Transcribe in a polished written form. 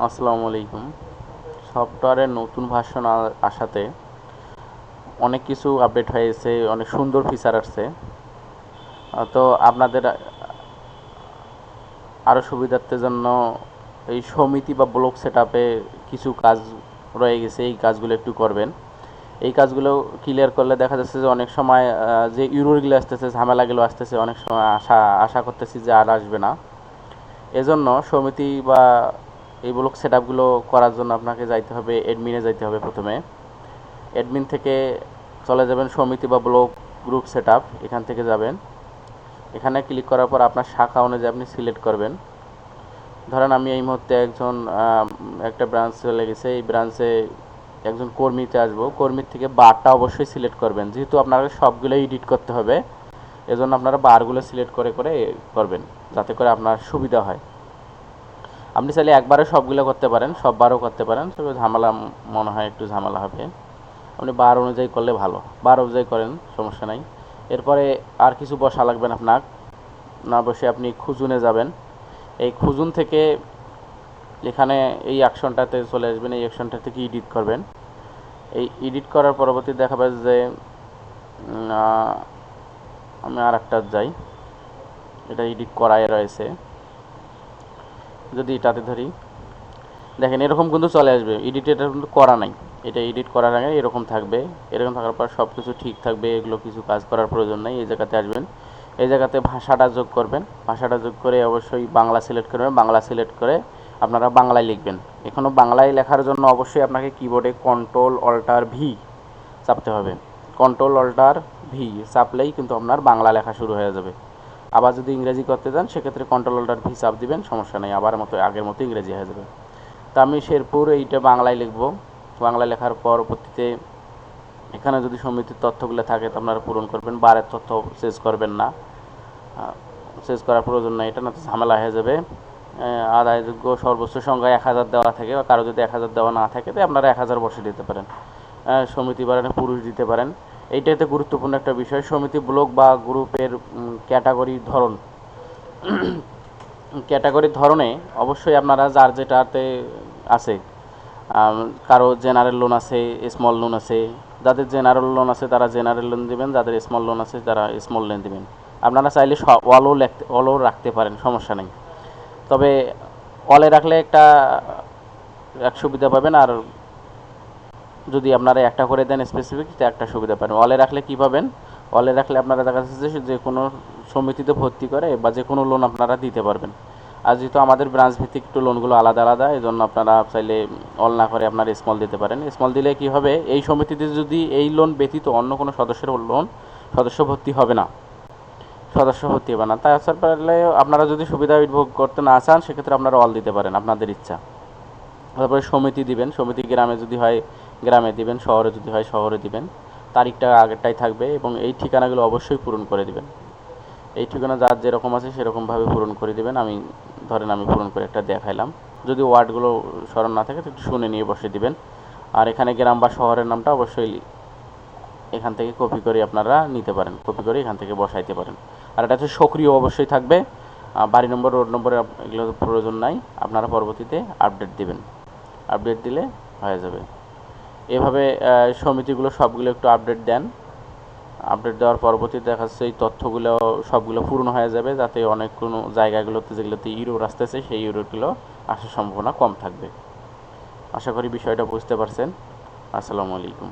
আসসালামু আলাইকুম। সফটওয়্যারের নতুন ভার্সন আসাতে অনেক কিছু আপডেট হয়েছে, অনেক সুন্দর ফিচার আসছে। তো আপনাদের আরও সুবিধার্থের জন্য এই সমিতি বা ব্লক সেটআপে কিছু কাজ রয়ে গেছে, এই কাজগুলো একটু করবেন। এই কাজগুলো ক্লিয়ার করলে দেখা যাচ্ছে যে অনেক সময় যে ইউরোগুলো আসতেছে, ঝামেলাগুলো আসতেছে, অনেক সময় আশা করতেছি যে আর আসবে না। এজন্য সমিতি বা এই ব্লক সেটআপগুলো করার জন্য আপনাকে যাইতে হবে, অ্যাডমিনে যাইতে হবে প্রথমে। অ্যাডমিন থেকে চলে যাবেন সমিতি বা ব্লক গ্রুপ সেটআপ, এখান থেকে যাবেন। এখানে ক্লিক করার পর আপনার শাখা অনুযায়ী আপনি সিলেক্ট করবেন। ধরেন আমি এই মুহূর্তে একটা ব্রাঞ্চ চলে গেছে, এই ব্রাঞ্চে একজন কর্মীতে আসবো। কর্মীর থেকে বারটা অবশ্যই সিলেক্ট করবেন, যেহেতু আপনাকে সবগুলো এডিট করতে হবে। এজন্য আপনারা বারগুলো সিলেক্ট করে করে করবেন, যাতে করে আপনার সুবিধা হয়। আপনি চাইলে একবারে সবগুলো করতে পারেন, সব বারও করতে পারেন, তবে ঝামেলা মনে হয় একটু ঝামেলা হবে। আপনি বার অনুযায়ী করলে ভালো, বার অনুযায়ী করেন, সমস্যা নাই। এরপরে আর কিছু বসা লাগবে না আপনার, না বসে আপনি খুঁজুনে যাবেন। এই খুঁজুন থেকে এখানে এই অ্যাকশনটাতে চলে আসবেন, এই অ্যাকশনটা থেকে এডিট করবেন। এই এডিট করার পরবর্তী দেখাবে যে আমি আর একটা যাই, এটা এডিট করাই রয়েছে। যদি এটাতে ধরি, দেখেন এরকম কিন্তু চলে আসবে। এটা কিন্তু করা নাই, এটা এডিট করার আগে এরকম থাকবে। এরকম থাকার পর সব কিছু ঠিক থাকবে, এগুলো কিছু কাজ করার প্রয়োজন নেই। এই জায়গাতে আসবেন, এই জায়গাতে ভাষাটা যোগ করবেন। ভাষাটা যোগ করে অবশ্যই বাংলা সিলেক্ট করবেন। বাংলা সিলেক্ট করে আপনারা বাংলায় লিখবেন। এখনও বাংলায় লেখার জন্য অবশ্যই আপনাকে কিবোর্ডে কন্ট্রোল অল্টার ভি চাপতে হবে। কন্ট্রোল অল্টার ভি চাপলেই কিন্তু আপনার বাংলা লেখা শুরু হয়ে যাবে। আবার যদি ইংরেজি করতে চান সেক্ষেত্রে কন্ট্রোল অল্টার ভি চাপ দিবেন, সমস্যা নেই, আবার আগের মতো ইংরেজি হয়ে যাবে। তা আমি শেরপুর এইটা বাংলায় লিখব। বাংলায় লেখার পরবর্তীতে এখানে যদি সমিতির তথ্যগুলো থাকে তো আপনারা পূরণ করবেন, বারের তথ্য চেঞ্জ করবেন না, চেঞ্জ করার প্রয়োজন নাই, এটা না তো ঝামেলা হয়ে যাবে। আদায়যোগ্য সর্বোচ্চ সংখ্যা 1000 দেওয়া থাকে, বা কারো যদি 1000 দেওয়া না থাকে তো আপনারা 1000 বসে দিতে পারেন। সমিতি বাড়ানো পুরুষ দিতে পারেন। এইটাতে গুরুত্বপূর্ণ একটা বিষয়, সমিতি ব্লক বা গ্রুপের ক্যাটাগরির ধরন। ক্যাটাগরির ধরনে অবশ্যই আপনারা যার যেটাতে আছে, কারো জেনারেল লোন আছে, স্মল লোন আছে। যাদের জেনারেল লোন আছে তারা জেনারেল লোন দেবেন, যাদের স্মল লোন আছে তারা স্মল লোন দেবেন। আপনারা চাইলে অলও রাখতে পারেন, সমস্যা নেই। তবে অলে রাখলে এক সুবিধা পাবেন, আর যদি আপনারা একটা করে দেন স্পেসিফিক, তো একটা সুবিধা পাবেন। অলে রাখলে কী পাবেন, অলে রাখলে আপনারা দেখা যাচ্ছে যে কোনো সমিতিতে ভর্তি করে বা যে কোনো লোন আপনারা দিতে পারবেন। আর যেহেতু আমাদের ব্রাঞ্চ ভিত্তিক একটু লোনগুলো আলাদা আলাদা, এই জন্য আপনারা চাইলে অল না করে আপনারা স্মল দিতে পারেন। স্মল দিলে কী হবে, এই সমিতিতে যদি এই লোন ব্যতীত অন্য কোনো সদস্যের লোন সদস্য ভর্তি হবে না, তাছাড়া আপনারা যদি সুবিধা ভোগ করতে না চান সেক্ষেত্রে আপনারা অল দিতে পারেন, আপনাদের ইচ্ছা। তারপরে সমিতি দিবেন, সমিতি গ্রামে যদি হয় গ্রামে দিবেন, শহরে যদি হয় শহরে দিবেন। তারিখটা আগেরটাই থাকবে এবং এই ঠিকানাগুলো অবশ্যই পূরণ করে দিবেন। এই ঠিকানা যার যেরকম আছে সেরকমভাবে পূরণ করে দিবেন। আমি পূরণ করে একটা দেখাইলাম। যদি ওয়ার্ডগুলো স্মরণ না থাকে তো একটু শুনে নিয়ে বসে দিবেন। আর এখানে গ্রাম বা শহরের নামটা অবশ্যই এখান থেকে কপি করে আপনারা নিতে পারেন, কপি করে এখান থেকে বসাইতে পারেন। আর এটা হচ্ছে সক্রিয় অবশ্যই থাকবে। বাড়ি নম্বর, রোড নম্বরে এগুলো প্রয়োজন নাই, আপনারা পরবর্তীতে আপডেট দিবেন। আপডেট দিলে হয়ে যাবে। এভাবে সমিতিগুলো সবগুলো একটু আপডেট দেন। আপডেট দেওয়ার পরবর্তীতে দেখা যাচ্ছে এই তথ্যগুলো সবগুলো পূর্ণ হয়ে যাবে, যাতে অনেক কোনো জায়গাগুলোতে যেগুলোতে ইউরোর আসতেছে সেই ইউরোগুলো আসার সম্ভাবনা কম থাকবে। আশা করি বিষয়টা বুঝতে পারছেন। আসসালামু আলাইকুম।